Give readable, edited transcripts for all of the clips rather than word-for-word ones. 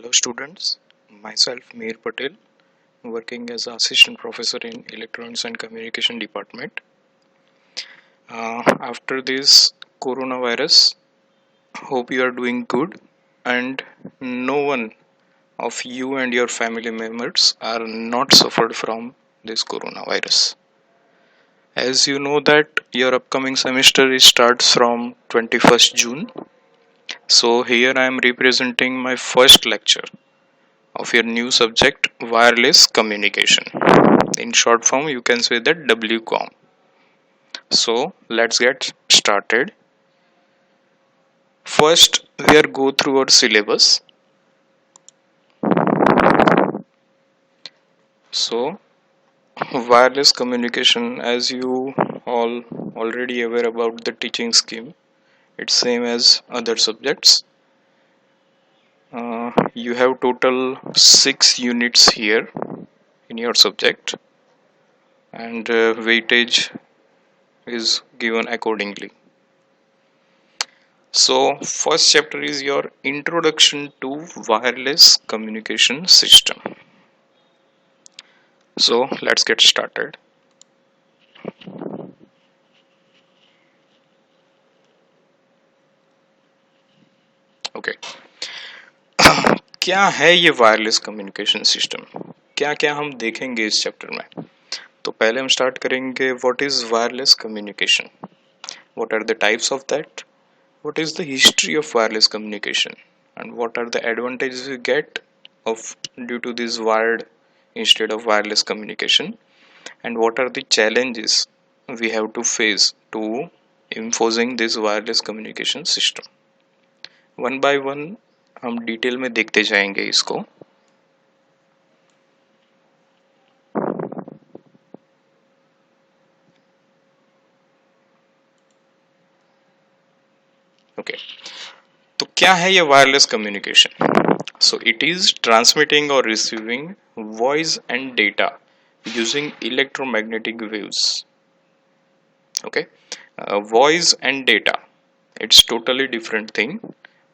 Hello students, myself Mir Patel, working as assistant professor in Electronics and Communication department. After this coronavirus, hope you are doing good and no one of you and your family members are not suffered from this coronavirus. As you know that your upcoming semester starts from 21st June. So here I am representing my first lecture of your new subject, wireless communication. In short form you can say that WCOM. So let's get started. First we are go through our syllabus. So wireless communication, as you all already aware about the teaching scheme, it's same as other subjects. You have total 6 units here in your subject, and weightage is given accordingly. So first chapter is your introduction to wireless communication system. So let's get started. Okay. क्या है ये wireless communication system, क्या क्या हम देखेंगे इस chapter में। तो पहले हम स्टार्ट करेंगे what is wireless communication, what are the types of that, what is the history of wireless communication, and what are the advantages we get of due to this wired instead of wireless communication, and what are the challenges we have to face to enforcing this wireless communication system. One by one हम detail में देखते जाएंगे इसको। Okay, तो क्या है ये wireless communication. So it is transmitting और receiving voice and data using electromagnetic waves. Okay, voice and data it's totally different thing.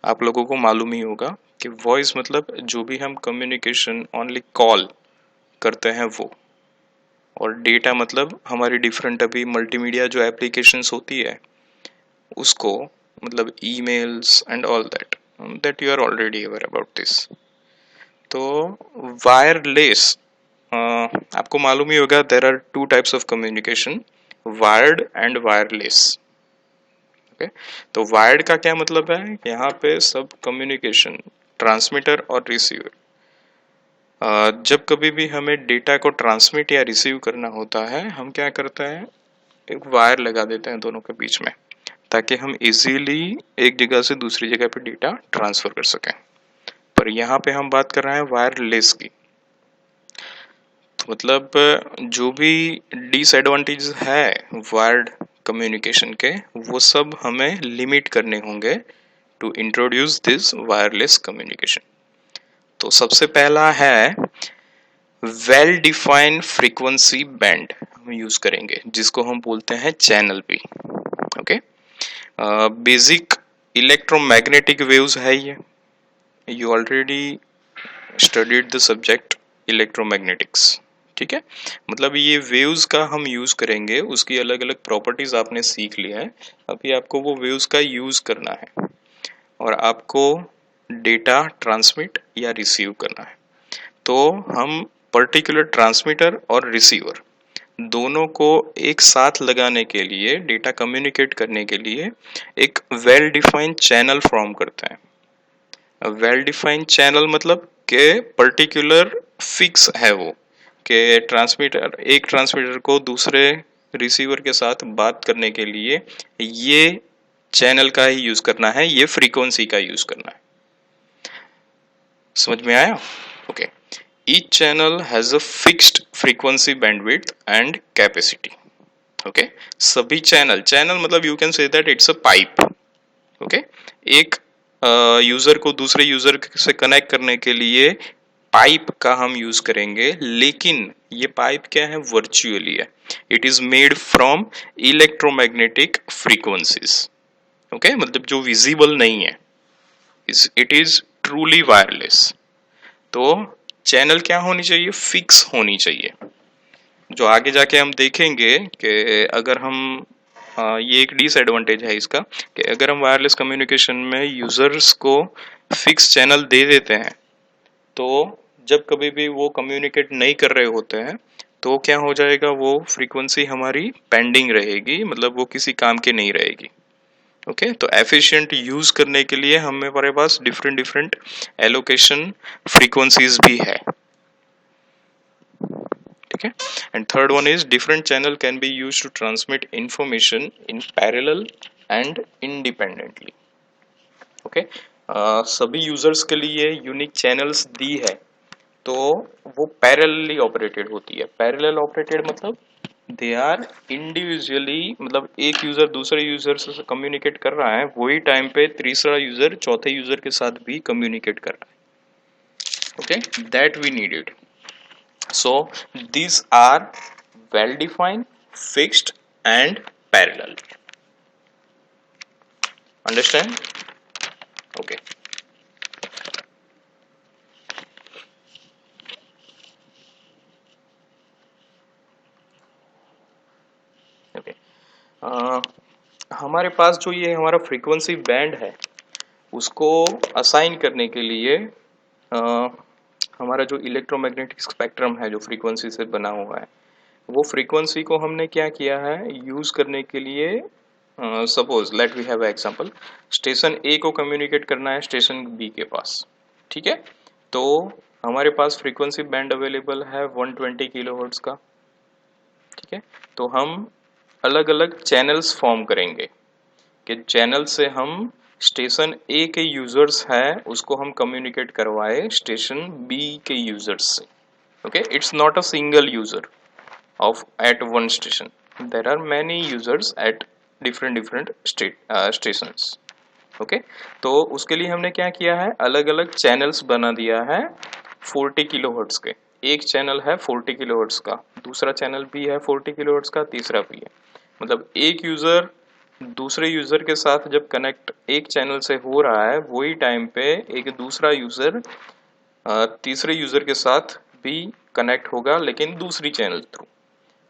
आप लोगों को मालूम ही होगा कि वॉइस मतलब जो भी हम कम्युनिकेशन ओनली कॉल करते हैं वो, और डेटा मतलब हमारी डिफरेंट अभी मल्टीमीडिया जो एप्लीकेशंस होती है उसको, मतलब emails and all that you are already aware about this. तो वायरलेस, आपको मालूम ही होगा there are two types of communication, wired and wireless. Okay, तो वायर्ड का क्या मतलब है, यहाँ पे सब कम्युनिकेशन ट्रांसमीटर और रिसीवर, जब कभी भी हमें डेटा को ट्रांसमिट या रिसीव करना होता है हम क्या करते हैं, एक वायर लगा देते हैं दोनों के बीच में, ताकि हम इजीली एक जगह से दूसरी जगह पे डेटा ट्रांसफर कर सकें। पर यहाँ पे हम बात कर रहे हैं वायरलेस की। तो मतलब जो भी डिसएडवांटेज है वायर्ड कम्युनिकेशन के, वो सब हमें लिमिट करने होंगे to introduce this wireless communication. तो सबसे पहला है वेल डिफाइंड फ्रीक्वेंसी बैंड हम यूज करेंगे, जिसको हम बोलते हैं channel B. Okay, basic electromagnetic waves है ये, you already studied the subject electromagnetics. ठीक है, मतलब ये वेव्स का हम यूज करेंगे, उसकी अलग अलग प्रॉपर्टीज आपने सीख लिया है, अभी आपको वो वेव्स का यूज करना है और आपको डेटा ट्रांसमिट या रिसीव करना है। तो हम पर्टिकुलर ट्रांसमीटर और रिसीवर दोनों को एक साथ लगाने के लिए, डेटा कम्युनिकेट करने के लिए एक वेल डिफाइंड चैनल फॉर्म करते हैं। वेल डिफाइंड चैनल मतलब के पर्टिकुलर फिक्स है वो, कि ट्रांसमीटर, एक ट्रांसमीटर को दूसरे रिसीवर के साथ बात करने के लिए ये चैनल का ही यूज करना है, ये फ्रीक्वेंसी का यूज करना है। समझ में आया? Okay, each channel has a fixed frequency bandwidth and capacity. Okay, सभी चैनल मतलब you can say that it's a pipe. Okay, एक यूजर को दूसरे यूजर से कनेक्ट करने के लिए पाइप का हम यूज करेंगे, लेकिन ये पाइप क्या है, वर्चुअली है, it is made from electromagnetic frequencies. Okay, मतलब जो विजिबल नहीं है, इट इज ट्रूली वायरलेस। तो चैनल क्या होनी चाहिए, फिक्स होनी चाहिए। जो आगे जाके हम देखेंगे कि अगर हम ये एक डिसएडवांटेज है इसका कि अगर हम वायरलेस कम्युनिकेशन में यूजर्स को फिक्स चैनल दे देते हैं तो जब कभी भी वो कम्युनिकेट नहीं कर रहे होते हैं तो क्या हो जाएगा, वो फ्रीक्वेंसी हमारी पेंडिंग रहेगी, मतलब वो किसी काम की नहीं रहेगी। ओके तो एफिशिएंट यूज करने के लिए हमारे पास डिफरेंट डिफरेंट एलोकेशन फ्रीक्वेंसीज भी है। ठीक है, and third one is different channel can be use to transmit information in parallel and independently. Okay सभी यूजर्स के लिए यूनिक चैनल्स दी है तो वो पैरेलली ऑपरेटेड होती है। पैरेलल ऑपरेटेड मतलब दे आर इंडिविजुअली, मतलब एक यूजर दूसरे यूजर से कम्युनिकेट कर रहा है, वही टाइम पे तीसरा यूजर चौथे यूजर के साथ भी कम्युनिकेट कर रहा है। Okay that we needed. So these are well defined, fixed and parallel. Understand? Okay. Okay. हमारे पास जो ये हमारा फ्रीक्वेंसी बैंड है उसको असाइन करने के लिए हमारा जो इलेक्ट्रोमैग्नेटिक स्पेक्ट्रम है जो फ्रीक्वेंसी से बना हुआ है, वो फ्रीक्वेंसी को हमने क्या किया है यूज करने के लिए, suppose let we have example, station A को कम्युनिकेट करना है स्टेशन बी के पास। ठीक है, तो हमारे पास फ्रीक्वेंसी बैंड अवेलेबल है 120 किलोहर्ट्ज का। ठीक है, तो हम अलग अलग चैनल्स फॉर्म करेंगे कि चैनल से हम स्टेशन ए के यूजर्स हैं उसको हम कम्युनिकेट करवाए स्टेशन बी के यूजर्स से। Okay it's not a single user of at one station, there are many users at different stations। Okay तो उसके लिए हमने क्या किया है, अलग अलग चैनल्स बना दिया है 40 किलोहर्ट्ज के। एक चैनल है 40 किलोहर्ट्ज का, दूसरा चैनल भी है 40 किलोहर्ट्ज का, तीसरा भी है। मतलब एक यूजर दूसरे यूजर के साथ जब कनेक्ट एक चैनल से हो रहा है वही टाइम पे एक दूसरा यूजर तीसरे यूजर के साथ भी कनेक्ट होगा लेकिन दूसरी चैनल थ्रू।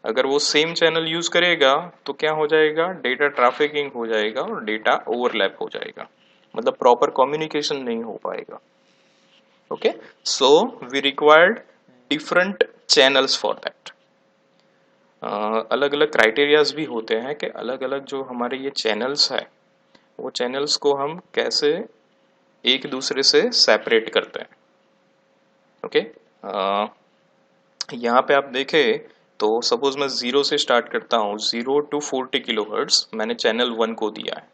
अगर वो सेम चैनल यूज करेगा तो क्या हो जाएगा, डेटा ट्रैफिकिंग हो जाएगा और डेटा ओवरलैप हो जाएगा, मतलब प्रॉपर कम्युनिकेशन नहीं हो पाएगा। Okay so we required different channels for that. अलग अलग क्राइटेरियाज भी होते हैं कि अलग अलग जो हमारे ये चैनल्स है वो चैनल्स को हम कैसे एक दूसरे से सेपरेट करते हैं। ओके यहाँ पे आप देखें तो सपोज मैं 0 से स्टार्ट करता हूँ, 0 to 40 किलोहर्ट्ज मैंने चैनल 1 को दिया है,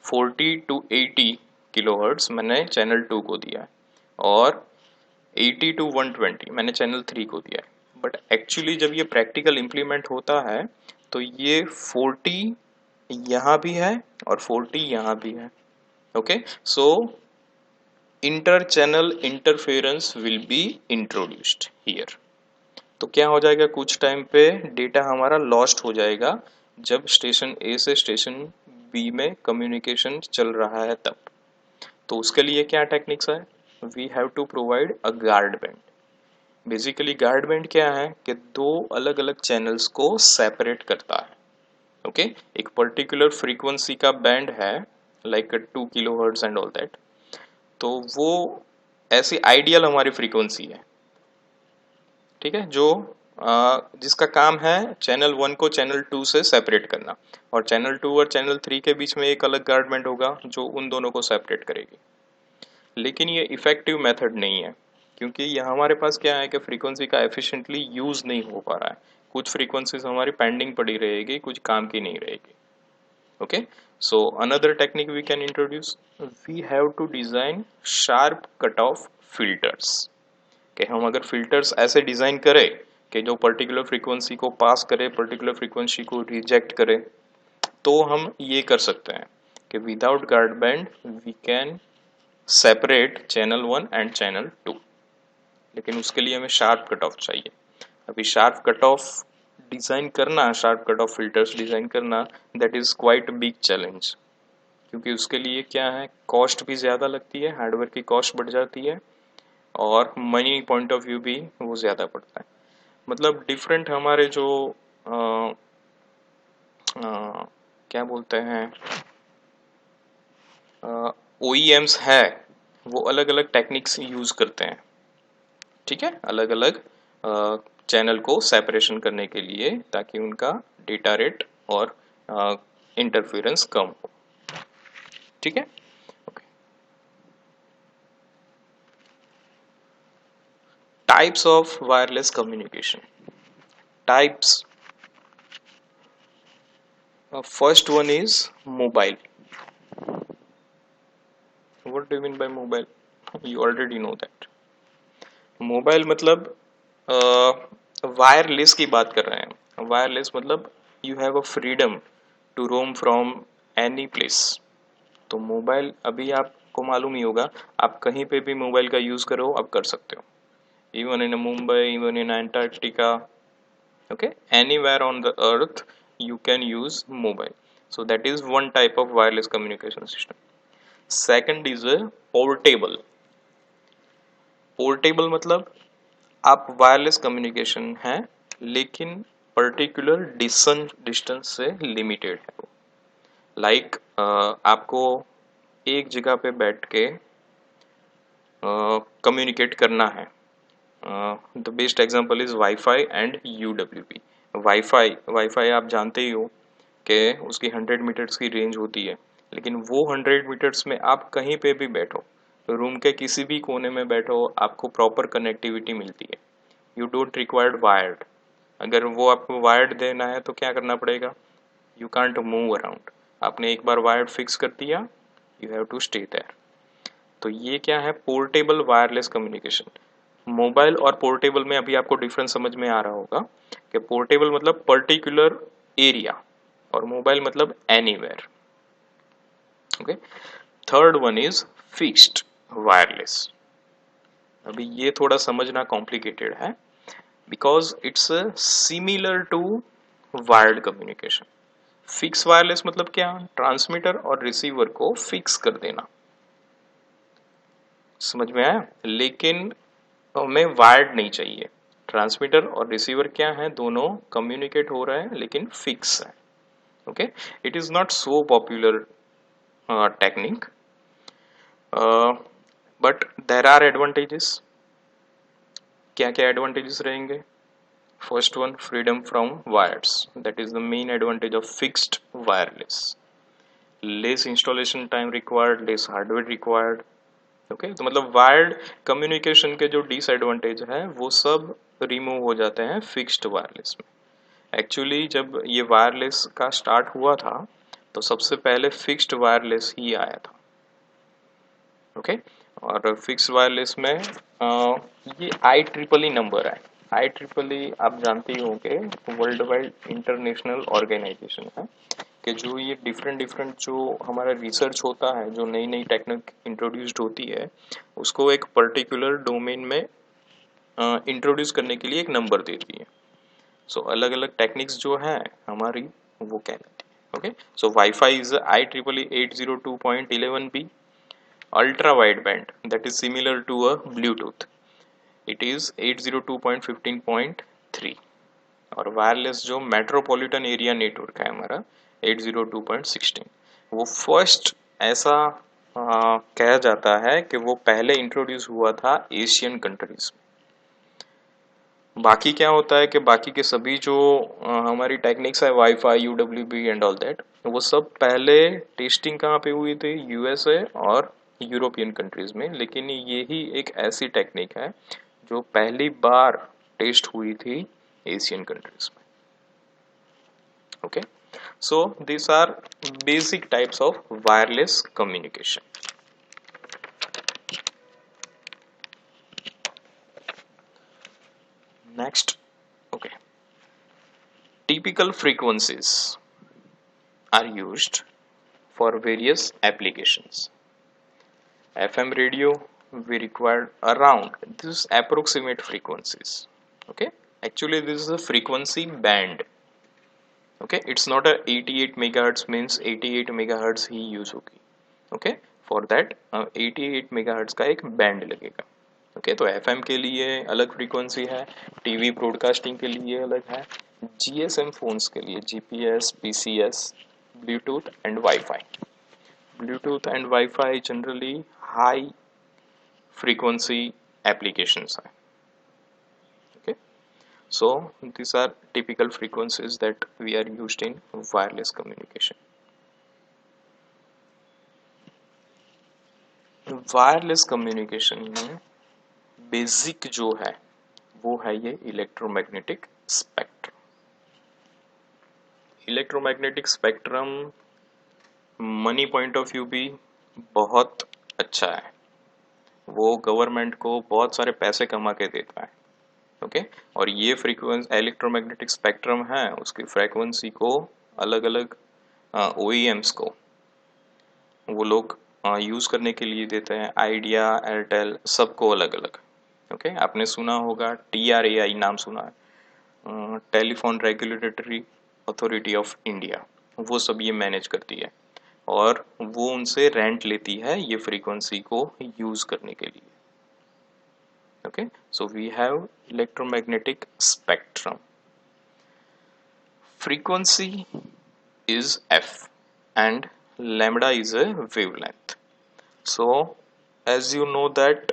40 to 80 किलोहर्ट्ज मैंने चैनल 2 को दिया है और 80 to 120 मैंने चैनल 3 को दिया है। बट एक्चुअली जब ये प्रैक्टिकल इम्प्लीमेंट होता है तो ये 40 यहाँ भी है और 40 यहाँ भी है। Okay so inter channel interference will be introduced here. तो क्या हो जाएगा, कुछ टाइम पे डेटा हमारा लॉस्ट हो जाएगा जब स्टेशन ए से स्टेशन बी में कम्युनिकेशन चल रहा है तब। तो उसके लिए क्या टेक्निक्स है, we have to provide a guard band. Basically guard band क्या है कि दो अलग अलग चैनल्स को सेपरेट करता है। ओके एक पर्टिकुलर फ्रीक्वेंसी का बैंड है like 2 kilohertz and all that, तो वो ऐसी आइडियल हमारी फ्रीक्वेंसी है। ठीक है, जो जिसका काम है चैनल 1 को चैनल 2 से सेपरेट करना और चैनल 2 और चैनल 3 के बीच में एक अलग गार्ड बैंड होगा जो उन दोनों को सेपरेट करेगी। लेकिन ये इफेक्टिव मेथड नहीं है क्योंकि यहाँ हमारे पास क्या है कि फ्रीक्वेंसी का एफिशिएंटली यूज नहीं हो पा रहा है। कुछ फ्रीक्वेंसीज हमारी पेंडिंग पड़ी रहेगी, कुछ काम की नहीं रहेगी। Okay so another technique we can introduce, we have to design sharp cut off filters. कि हम अगर फिल्टर्स ऐसे डिजाइन करें कि जो पर्टिकुलर फ्रीक्वेंसी को पास करे, पर्टिकुलर फ्रीक्वेंसी को रिजेक्ट करे, तो हम ये कर सकते हैं कि without guard band we can separate channel 1 and channel 2। लेकिन उसके लिए हमें शार्प कट ऑफ चाहिए। अभी शार्प कट ऑफ डिजाइन करना, sharp cut off filters design करना, that is quite big challenge क्योंकि उसके लिए क्या है, कॉस्ट भी ज्यादा लगती है, हार्डवेयर की कॉस्ट बढ़ जाती है और मनी पॉइंट ऑफ व्यू भी वो ज़्यादा पड़ता है। मतलब डिफरेंट हमारे जो अ, क्या बोलते हैं OEMs है, वो अलग अलग टेक्निक्स यूज करते हैं, ठीक है, अलग अलग चैनल को सेपरेशन करने के लिए, ताकि उनका डेटा रेट और इंटरफेरेंस कम हो, ठीक है। Types of wireless communication. Types, first one is mobile. What do you mean by mobile? You already know that. Mobile मतलब वायरलेस की बात कर रहे हैं। वायरलेस मतलब you have a freedom to roam from any place. तो mobile अभी आपको मालूम ही होगा, आप कहीं पे भी मोबाइल का यूज करो आप कर सकते हो, even in Mumbai, even in Antarctica, okay, anywhere on the earth you can use mobile. So that is one type of wireless communication system. Second is a portable. Portable मतलब आप वायरलेस कम्युनिकेशन है, लेकिन particular distance से limited है वो। Like आपको एक जगह पे बैठ के कम्युनिकेट करना है। The best example is wifi and UWP। Wifi आप जानते ही हो कि उसकी 100 मीटर्स की रेंज होती है, लेकिन वो 100 मीटर्स में आप कहीं पे भी बैठो, रूम के किसी भी कोने में बैठो, आपको प्रॉपर कनेक्टिविटी मिलती है। You don't required wired. अगर वो आपको वायर्ड देना है तो क्या करना पड़ेगा? You can't move around. आपने एक बार वायर्ड फिक्स कर दिया, you have to stay there. तो ये क्या है? Portable wireless communication. मोबाइल और पोर्टेबल में अभी आपको डिफरेंस समझ में आ रहा होगा कि पोर्टेबल मतलब पर्टिकुलर एरिया और मोबाइल मतलब anywhere. Okay. Third one is fixed wireless. अभी ये थोड़ा समझना कॉम्प्लिकेटेड है, because it's similar to wired communication. Fix wireless मतलब क्या? ट्रांसमीटर और रिसीवर को फिक्स कर देना। समझ में आया? लेकिन हमें वायर्ड नहीं चाहिए। ट्रांसमीटर और रिसीवर क्या है? दोनों कम्युनिकेट हो रहे हैं लेकिन फिक्स है। Okay, it is not so popular technique, but there are advantages. क्या क्या एडवांटेजेस रहेंगे? First one, freedom from wires, that is the main advantage of fixed wireless. Less installation time required, less hardware required. Okay, तो मतलब wired communication के जो disadvantage है वो सब रिमूव हो जाते हैं फिक्स्ड वायरलेस में। एक्चुअली जब ये वायरलेस का स्टार्ट हुआ था तो सबसे पहले फिक्स्ड वायरलेस ही आया था। ओके, और फिक्स वायरलेस में ये IEEE नंबर है। IEEE आप जानते ही होंगे, वर्ल्ड वाइड इंटरनेशनल ऑर्गेनाइजेशन है, कि जो ये डिफरेंट डिफरेंट जो हमारा रिसर्च होता है, जो नई नई टेक्निक इंट्रोड्यूस्ड होती है, उसको एक पर्टिकुलर डोमेन में इंट्रोड्यूस करने के लिए एक नंबर देती है। सो अलग अलग टेक्निक्स जो है हमारी वो कहलाती है। Okay, so wifi is IEEE 802.11b। ultra wideband, that is similar to a Bluetooth, it is 802.15.3। और वायरलेस जो मेट्रोपॉलिटन एरिया नेटवर्क है हमारा 802.16, वो फर्स्ट ऐसा कहा जाता है कि वो पहले इंट्रोड्यूस हुआ था एशियन कंट्रीज में। बाकी क्या होता है कि बाकी के सभी जो हमारी टेक्निक्स है, wifi, UWB and all that, वो सब पहले टेस्टिंग कहाँ पे हुई थी? USA और यूरोपियन कंट्रीज में। लेकिन यही एक ऐसी टेक्निक है जो पहली बार टेस्ट हुई थी एशियन कंट्रीज में। Okay, so this are basic types of wireless communication. Next, okay, typical frequencies are used for various applications. FM radio, we require around this approximate frequencies. Okay, actually this is a frequency band. Okay, it's not a 88 megahertz means 88 megahertz he use होगी। Okay, for that 88 megahertz का एक band लगेगा। Okay, तो FM के लिए अलग frequency है, TV broadcasting के लिए अलग है, जीएसएम फोन्स के लिए GPS, PCS, Bluetooth and wifi. Bluetooth and wifi generally high frequency applications है. Okay, so these are typical frequencies that we are used in wireless communication. Wireless communication में basic जो है वो है ये electromagnetic spectrum. Electromagnetic spectrum money point of view भी बहुत अच्छा है, वो गवर्नमेंट को बहुत सारे पैसे कमा के देता है. ओके, और ये फ्रीक्वेंसी इलेक्ट्रोमैग्नेटिक स्पेक्ट्रम है, उसकी फ्रीक्वेंसी को अलग अलग ओईएम्स को वो लोग यूज करने के लिए देते हैं. आइडिया, एयरटेल, सबको अलग अलग. ओके, आपने सुना होगा TRAI नाम सुना है, telephone regulatory authority of India, वो सब ये मैनेज करती है और वो उनसे रेंट लेती है ये फ्रीक्वेंसी को यूज करने के लिए. Okay, so we have electromagnetic spectrum. Frequency is F and lambda is a wavelength. So as you know that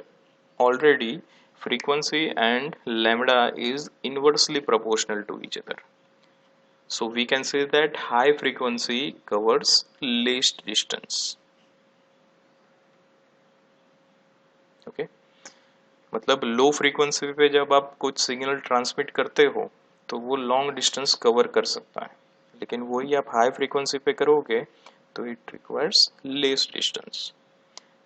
already, frequency and lambda is inversely proportional to each other. So we can say that high frequency covers least distance. Okay, मतलब low frequency पे जब आप कुछ signal transmit करते हो तो वो long distance cover कर सकता है, लेकिन वही आप हाई फ्रीक्वेंसी पे करोगे तो इट रिक्वायर्स लेस डिस्टेंस.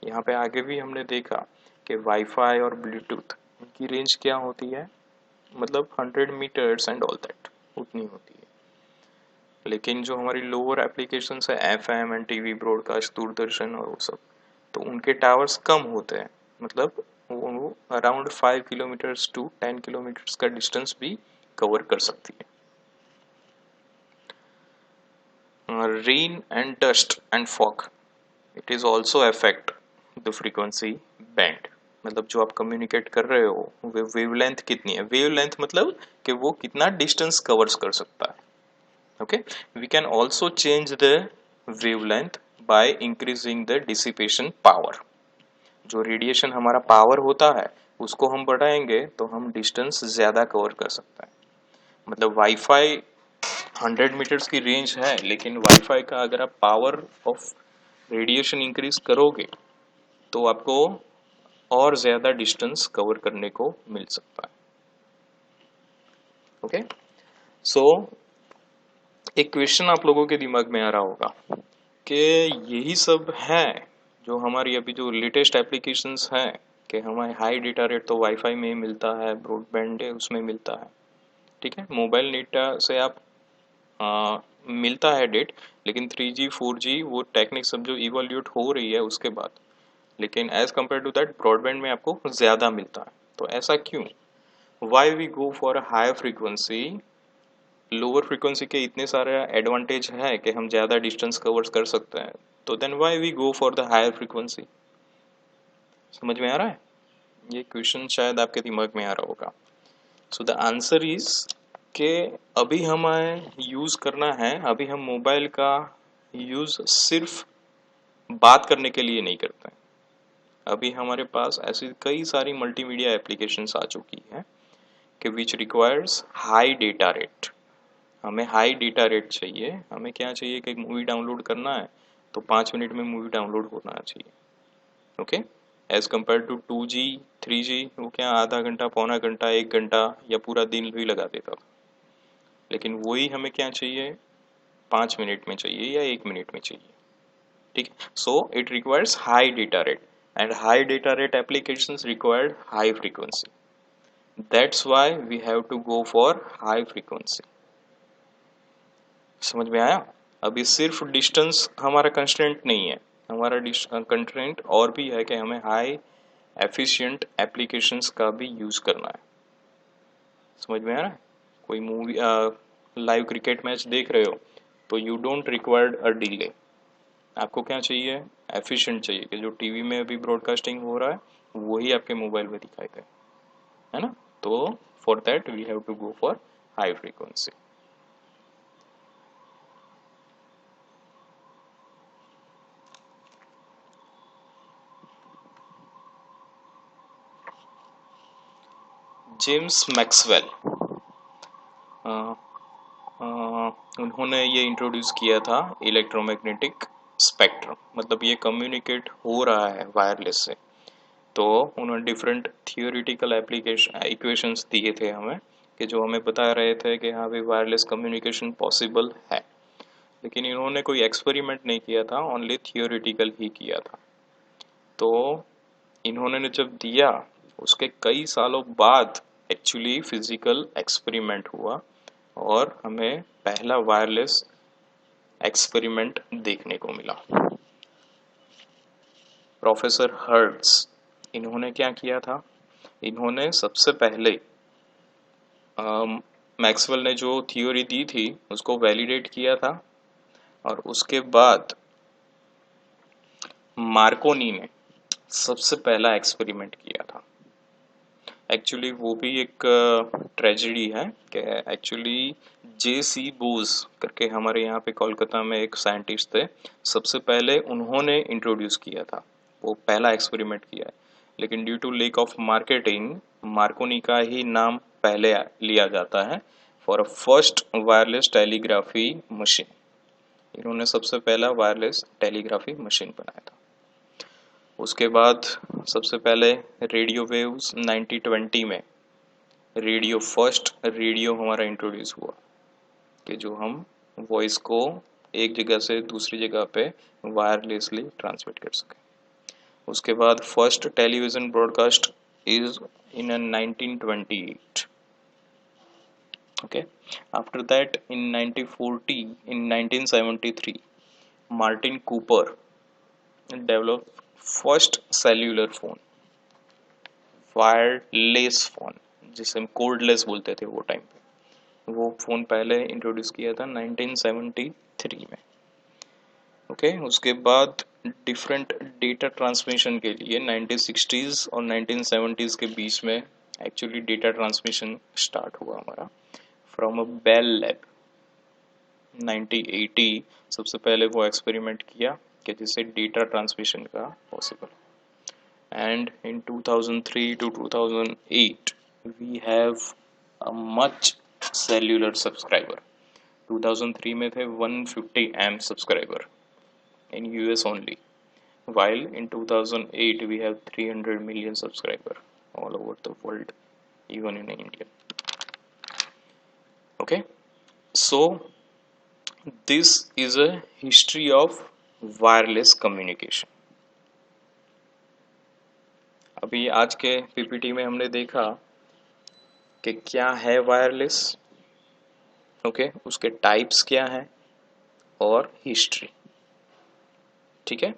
यहाँ पे आगे भी हमने देखा कि वाईफाई और ब्लूटूथ उनकी रेंज क्या होती है, मतलब 100 मीटर्स एंड ऑल दैट उतनी होती है. लेकिन जो हमारी लोअर एप्लीकेशंस है FM and TV broadcast, Doordarshan और वो सब, तो उनके टावर्स कम होते हैं, मतलब वो अराउंड 5 किलोमीटर्स टू 10 किलोमीटर्स का डिस्टेंस भी कवर कर सकती है. Rain and dust and fog, it is also affect the frequency band. मतलब जो आप कम्युनिकेट कर रहे हो वो वेवलेंथ कितनी है. वेवलेंथ मतलब कि वो कितना डिस्टेंस कवर्स कर सकता है. Okay, we can also change the wavelength by increasing the dissipation power. जो रेडिएशन हमारा पावर होता है उसको हम बढ़ाएंगे तो हम डिस्टेंस ज्यादा कवर कर सकते हैं. मतलब वाईफाई 100 मीटर्स की रेंज है, लेकिन वाईफाई का अगर आप पावर ऑफ रेडिएशन इंक्रीज करोगे तो आपको और ज्यादा डिस्टेंस कवर करने को मिल सकता है. ओके, सो एक क्वेश्चन आप लोगों के दिमाग में आ रहा होगा कि यही सब है जो हमारी अभी जो लेटेस्ट एप्लीकेशंस हैं कि हमारे हाई डेटा रेट तो वाईफाई में ही मिलता है, ब्रॉडबैंड है उसमें मिलता है. ठीक है, मोबाइल डेटा से आप मिलता है डेट, लेकिन 3G 4G वो टेक्निक सब जो इवोल्यूट हो रही है उसके बाद, लेकिन as compare to that broadband में आपको ज़्यादा मिलता है. तो ऐसा क्यों? Why we go for a high frequency? Lower frequency के इतने सारे एडवांटेज है कि हम ज़्यादा डिस्टेंस कवर कर सकते हैं, तो then why we go for the higher frequency? समझ में आ रहा है? ये क्वेश्चन शायद आपके दिमाग में आ रहा होगा. सो द आंसर इज कि अभी हमें यूज़ करना है, अभी हम मोबाइल का यूज़ सिर्फ बात करने के लिए नहीं करते हैं. अभी हमारे पास ऐसी कई सारी मल्टीमीडिया एप्लीकेशंस आ चुकी हैं कि which requires high data rate. हमें हाई डेटा रेट चाहिए. हमें क्या चाहिए कि एक मूवी डाउनलोड करना है तो 5 मिनट में मूवी डाउनलोड होना चाहिए. Okay, as compare to 2G 3G वो क्या आधा घंटा, पौना घंटा, 1 घंटा या पूरा दिन भी लगा देता था. लेकिन वही हमें क्या चाहिए, 5 मिनट में चाहिए या 1 मिनट में चाहिए. ठीक है, so it requires high data rate and high data rate applications required high frequency. That's why we have to go for high frequency. समझ में आया? अभी सिर्फ डिस्टेंस हमारा कंस्ट्रेंट नहीं है, हमारा कंस्ट्रेंट और भी है कि हमें हाई एफिशिएंट एप्लीकेशंस का भी यूज करना है. समझ में आ रहा है? कोई मूवी लाइव क्रिकेट मैच देख रहे हो तो you don't required a delay. आपको क्या चाहिए? एफिशिएंट चाहिए कि जो टीवी में अभी ब्रॉडकास्टिंग हो रहा है वही आपके मोबाइल में दिखाई दे, है ना। तो for that we have to go for high frequency. James Maxwell, उन्होंने ये इंट्रोड्यूस किया था इलेक्ट्रोमैग्नेटिक स्पेक्ट्रम, मतलब ये कम्युनिकेट हो रहा है वायरलेस से। तो उन्होंने डिफरेंट थियोरिटिकल एप्लीकेशन इक्वेशंस दिए थे हमें, कि जो हमें बता रहे थे कि हाँ भाई वायरलेस कम्युनिकेशन पॉसिबल है। लेकिन इन्होंने कोई एक्सपेरिमेंट नहीं किया था, ओनली थियोरिटिकल ही किया था। तो इन्होंने जब दिया, उसके कई सालों बाद एक्चुअली फिजिकल एक्सपेरिमेंट हुआ और हमें पहला वायरलेस एक्सपेरिमेंट देखने को मिला। प्रोफेसर हर्ट्ज, इन्होंने क्या किया था, इन्होंने सबसे पहले मैक्सवेल ने जो थ्योरी दी थी उसको वैलिडेट किया था, और उसके बाद मार्कोनी ने सबसे पहला एक्सपेरिमेंट किया था। एक्चुअली वो भी एक ट्रेजेडी है कि एक्चुअली जे सी बोस करके हमारे यहाँ पे कोलकाता में एक साइंटिस्ट थे, सबसे पहले उन्होंने इंट्रोड्यूस किया था, वो पहला एक्सपेरिमेंट किया है। लेकिन due to lack of marketing Marconi का ही नाम पहले लिया जाता है for a first wireless telegraphy machine. इन्होंने सबसे पहला वायरलेस टेलीग्राफी मशीन बनाया था। उसके बाद सबसे पहले रेडियो वेव्स 1920 में रेडियो, फर्स्ट रेडियो हमारा इंट्रोड्यूस हुआ कि जो हम वॉइस को एक जगह से दूसरी जगह पे वायरलेसली ट्रांसमिट कर सकें। उसके बाद first television broadcast is in 1928। okay, after that in 1973 Martin Cooper developed first cellular phone, wireless phone, जिसे हम कोर्डलेस बोलते थे वो टाइम पे। वो फोन पहले इंट्रोड्यूस किया था 1973 में। ओके, उसके बाद डिफरेंट डेटा ट्रांसमिशन के लिए 1960s और 1970s के बीच में एक्चुअली डेटा ट्रांसमिशन स्टार्ट हुआ हमारा फ्रॉम अ बेल लैब। 1980 सबसे पहले वो एक्सपेरिमेंट किया कि जिससे डेटा ट्रांसमिशन का possible. And in 2003 to 2008 we have a much cellular subscriber। 2003 में थे 150 M subscriber in US only, while in 2008 we have 300 million subscriber all over the world, even in India। Okay, so this is a history of wireless communication। अभी आज के PPT में हमने देखा कि क्या है वायरलेस, ओके, उसके टाइप्स क्या हैं और हिस्ट्री। ठीक है,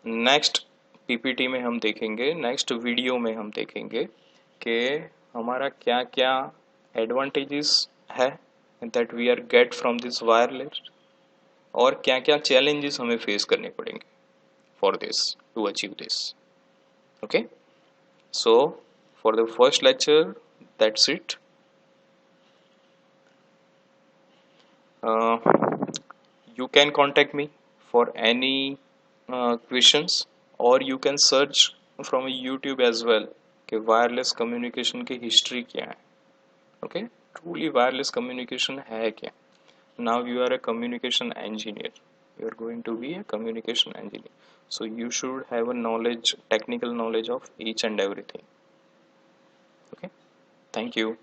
नेक्स्ट पीपीटी में हम देखेंगे, नेक्स्ट वीडियो में हम देखेंगे कि हमारा क्या क्या एडवांटेजेस है that we are get from this wireless, और क्या क्या चैलेंजेस हमें फेस करने पड़ेंगे for this to achieve this. Okay, so for the first lecture that's it। uh, you can contact me for any questions, or you can search from YouTube as well कि wireless communication की history क्या है। Okay, truly wireless communication है क्या। Now you are a communication engineer, you are going to be a communication engineer, so you should have a knowledge, technical knowledge of each and everything। okay, thank you।